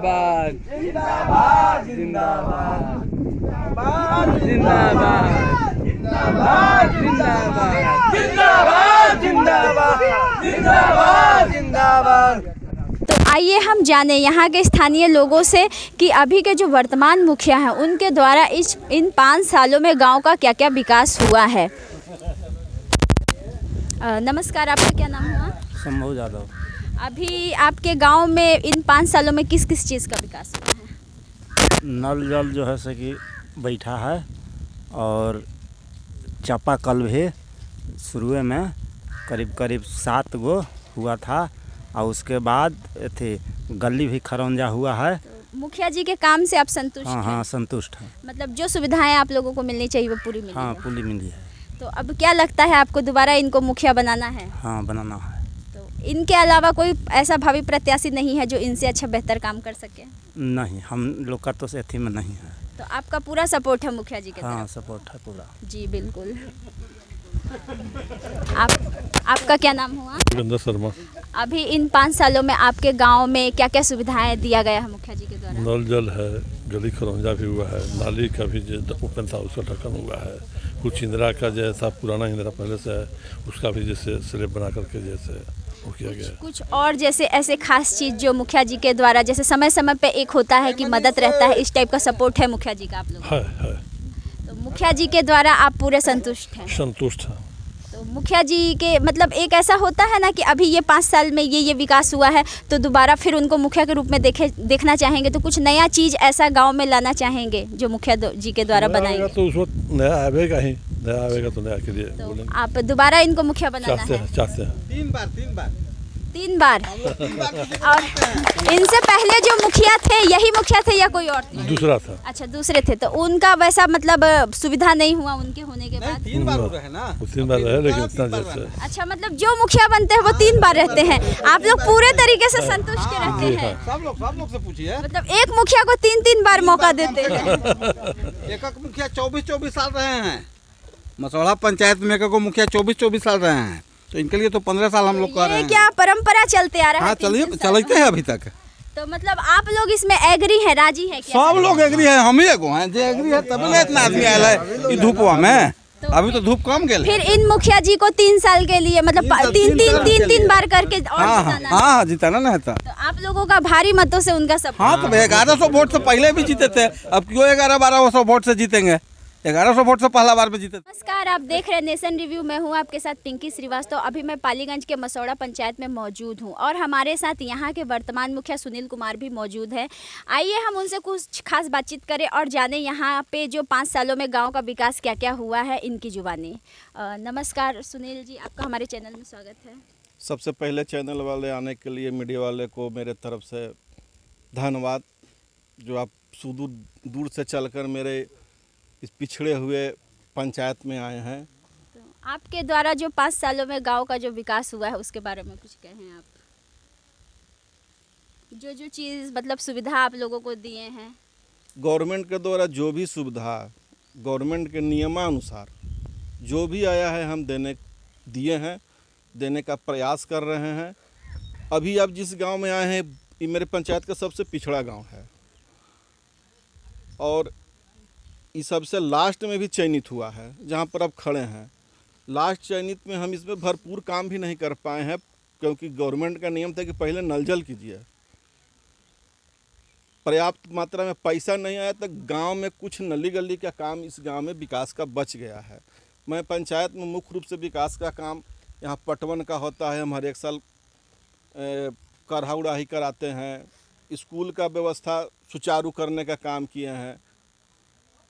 जिंदाबाद जिंदाबाद जिंदाबाद जिंदाबाद जिंदाबाद जिंदाबाद जिंदाबाद जिंदाबाद जिंदाबाद। तो आइए हम जानें यहाँ के स्थानीय लोगों से कि अभी के जो वर्तमान मुखिया हैं उनके द्वारा इन 5 सालों में गांव का क्या क्या विकास हुआ है। नमस्कार, आपका क्या नाम हुआ? संभव यादव। अभी आपके गांव में इन 5 सालों में किस किस चीज़ का विकास हुआ है? नल जल जो है से कि बैठा है और चापाकल भी शुरू में करीब 7 गो हुआ था और उसके बाद थे गली भी खरौंजा हुआ है। तो मुखिया जी के काम से आप संतुष्ट हैं? हाँ, संतुष्ट हैं। मतलब जो सुविधाएं आप लोगों को मिलनी चाहिए वो पूरी मिली हाँ, है? पूरी मिली है। तो अब क्या लगता है आपको, दोबारा इनको मुखिया बनाना है? हाँ, बनाना है। तो इनके अलावा कोई ऐसा भावी प्रत्याशी नहीं है जो इनसे अच्छा बेहतर काम कर सके? नहीं, हम लोग का तो अथी में नहीं है। तो आपका पूरा सपोर्ट है मुखिया जी के हाँ, तरफ? सपोर्ट है पूरा। जी बिल्कुल। आपका क्या नाम हुआ? योगेंद्र शर्मा। अभी इन 5 सालों में आपके गांव में क्या क्या सुविधाएं दिया गया है मुखिया जी के द्वारा? नल जल है, गली खरौंजा भी हुआ है, नाली का भी जो ओपन था उसका ढक्कन हुआ है, कुछ इंदिरा का जैसा पुराना इंदिरा पहले से है उसका भी जैसे स्लैब बना करके जैसे वो किया गया है। कुछ और जैसे ऐसे खास चीज़ जो मुखिया जी के द्वारा, जैसे समय समय पे एक होता है कि मदद रहता है, इस टाइप का सपोर्ट है मुखिया जी का आप लोग? है। तो मुखिया जी के द्वारा आप पूरे संतुष्ट हैं? संतुष्ट है। तो मुखिया जी के मतलब एक ऐसा होता है ना कि अभी ये 5 साल में ये विकास हुआ है तो दोबारा फिर उनको मुखिया के रूप में देखना चाहेंगे, तो कुछ नया चीज़ ऐसा गांव में लाना चाहेंगे जो मुखिया जी के द्वारा बनाएंगे? तो उस वक्त नया आएगा ही, नया आएगा तो नया के लिए तो बोलेंगे। आप दोबारा इनको मुखिया बनाना चाहते हैं। 3 बार। और इनसे पहले जो मुखिया थे यही मुखिया थे या कोई और थे? दूसरा था। अच्छा, दूसरे थे। तो उनका वैसा मतलब सुविधा नहीं हुआ उनके होने के बाद? 3 बार रहे ना, 3 बार रहे लेकिन इतना जैसे। अच्छा, मतलब जो मुखिया बनते हैं वो 3 बार रहते हैं, आप लोग पूरे तरीके से संतुष्ट रहते हैं? सब लोग से पूछिए। मतलब एक मुखिया को 3 बार मौका देते हैं? एक मुखिया 24 साल रहे हैं मसौढ़ा पंचायत में, एक मुखिया 24 साल रहे हैं, तो इनके लिए तो 15 साल हम लोग कर रहे हैं। क्या परंपरा चलते आ रहा है? हाँ, चलते हैं अभी तक। तो मतलब आप लोग इसमें एग्री है, राजी है क्या? सब लोग एग्री है, हम ही एगो हैं जो एग्री है, तभी ना इतना आदमी आया है धूपवा में। अभी तो धूप कम गया। फिर इन मुखिया जी को 3 साल के लिए मतलब 3 बार करके और जिताना है? हाँ, जिताना ना था। तो आप लोगों का भारी मतों से उनका सपोर्ट? हाँ, तो 1100 वोट से पहले भी जीते थे, अब क्यों 1100-1200 वोट से जीतेंगे? 1100 वोट से पहला बार में जीते। नमस्कार, आप देख रहे हैं नेशन रिव्यू में हूँ आपके साथ पिंकी श्रीवास्तव। अभी मैं पालीगंज के मसौढ़ा पंचायत में मौजूद हूँ और हमारे साथ यहाँ के वर्तमान मुखिया सुनील कुमार भी मौजूद है। आइए हम उनसे कुछ खास बातचीत करें और जानें यहाँ पे जो 5 सालों में गांव का विकास क्या क्या हुआ है इनकी जुबानी। नमस्कार सुनील जी, आपका हमारे चैनल में स्वागत है। सबसे पहले चैनल वाले आने के लिए मीडिया वाले को मेरे तरफ से धन्यवाद, जो आप सुदूर दूर से चलकर मेरे इस पिछड़े हुए पंचायत में आए हैं। तो आपके द्वारा जो 5 सालों में गांव का जो विकास हुआ है उसके बारे में कुछ कहें आप? जो चीज़ मतलब सुविधा आप लोगों को दिए हैं गवर्नमेंट के द्वारा, जो भी सुविधा गवर्नमेंट के नियमानुसार जो भी आया है हम देने का प्रयास कर रहे हैं। अभी आप जिस गांव में आए हैं ये मेरे पंचायत का सबसे पिछड़ा गांव है और इस सबसे लास्ट में भी चयनित हुआ है, जहां पर अब खड़े हैं। लास्ट चयनित में हम इसमें भरपूर काम भी नहीं कर पाए हैं क्योंकि गवर्नमेंट का नियम था कि पहले नल जल कीजिए। पर्याप्त मात्रा में पैसा नहीं आया तो गांव में कुछ नली गली का काम इस गांव में विकास का बच गया है। मैं पंचायत में मुख्य रूप से विकास का काम यहाँ पटवन का होता है, हम हर एक साल करहा उड़ाही कराते हैं। स्कूल का व्यवस्था सुचारू करने का काम किए हैं,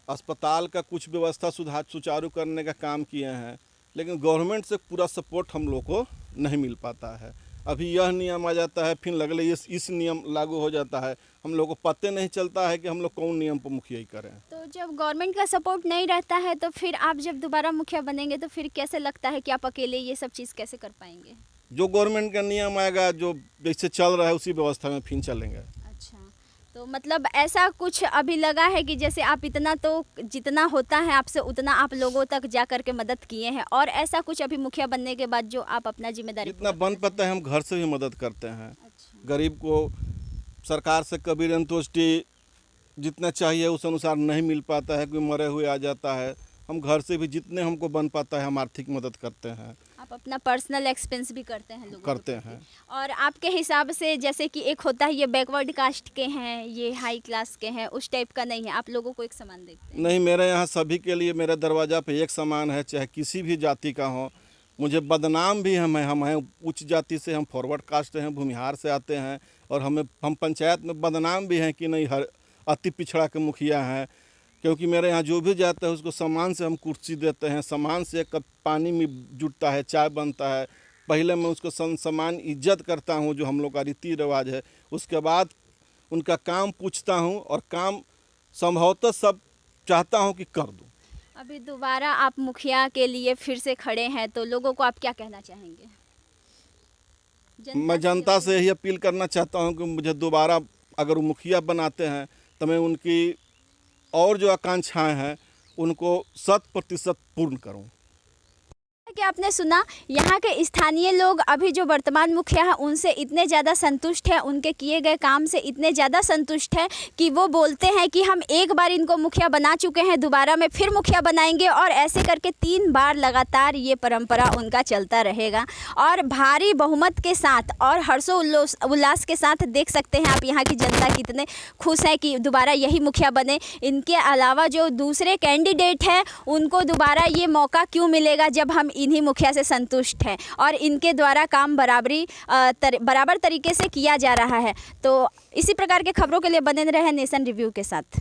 अस्पताल का कुछ व्यवस्था सुचारू करने का काम किए हैं, लेकिन गवर्नमेंट से पूरा सपोर्ट हम लोग को नहीं मिल पाता है। अभी यह नियम आ जाता है, फिर लगले इस नियम लागू हो जाता है, हम लोग को पता नहीं चलता है कि हम लोग कौन नियम पर मुखिया करें। तो जब गवर्नमेंट का सपोर्ट नहीं रहता है तो फिर आप जब दोबारा मुखिया बनेंगे तो फिर कैसे लगता है कि आप अकेले ये सब चीज़ कैसे कर पाएंगे? जो गवर्नमेंट का नियम आएगा, जो जैसे चल रहा है उसी व्यवस्था में फिर चलेंगे। अच्छा, तो मतलब ऐसा कुछ अभी लगा है कि जैसे आप इतना तो जितना होता है आपसे उतना आप लोगों तक जा कर के मदद किए हैं, और ऐसा कुछ अभी मुखिया बनने के बाद जो आप अपना जिम्मेदारी जितना बन पाता है हम घर से भी मदद करते हैं। अच्छा। गरीब को सरकार से कभी अंतोष्टि जितना चाहिए उस अनुसार नहीं मिल पाता है, कोई मरे हुए आ जाता है। हम घर से भी जितने हमको बन पाता है हम आर्थिक मदद करते हैं। आप अपना पर्सनल एक्सपेंस भी करते हैं लोगों को करते देके। हैं। और आपके हिसाब से जैसे कि एक होता है ये बैकवर्ड कास्ट के हैं, ये हाई क्लास के हैं, उस टाइप का नहीं है, आप लोगों को एक समान देखते हैं? नहीं, मेरे यहाँ सभी के लिए मेरे दरवाज़ा पे एक समान है, चाहे किसी भी जाति का हो। मुझे बदनाम भी हम हैं उच्च जाति से, हम फॉरवर्ड कास्ट हैं, भूमिहार से आते हैं, और हम पंचायत में बदनाम भी हैं कि नहीं हर अति पिछड़ा के मुखिया हैं। क्योंकि मेरे यहाँ जो भी जाता है उसको सम्मान से हम कुर्सी देते हैं, सम्मान से एक कप पानी में जुटता है, चाय बनता है, पहले मैं उसको सम्मान इज्जत करता हूँ जो हम लोग का रीति रिवाज है। उसके बाद उनका काम पूछता हूँ और काम संभवतः सब चाहता हूँ कि कर दूँ। अभी दोबारा आप मुखिया के लिए फिर से खड़े हैं तो लोगों को आप क्या कहना चाहेंगे? मैं जनता से यही अपील करना चाहता हूँ कि मुझे दोबारा अगर वो मुखिया बनाते हैं तो मैं उनकी और जो आकांक्षाएं हैं उनको 100% पूर्ण करूँ। कि आपने सुना यहाँ के स्थानीय लोग अभी जो वर्तमान मुखिया है उनसे इतने ज़्यादा संतुष्ट हैं, उनके किए गए काम से इतने ज़्यादा संतुष्ट हैं कि वो बोलते हैं कि हम एक बार इनको मुखिया बना चुके हैं, दोबारा में फिर मुखिया बनाएंगे, और ऐसे करके 3 बार लगातार ये परंपरा उनका चलता रहेगा। और भारी बहुमत के साथ और हर्षोल्लास के साथ देख सकते हैं आप यहाँ की जनता कितने खुश है कि दोबारा यही मुखिया बने। इनके अलावा जो दूसरे कैंडिडेट हैं उनको दोबारा ये मौका क्यों मिलेगा जब हम इन्हीं मुखिया से संतुष्ट हैं और इनके द्वारा काम बराबर तरीके से किया जा रहा है। तो इसी प्रकार के खबरों के लिए बने रहे नेशन रिव्यू के साथ।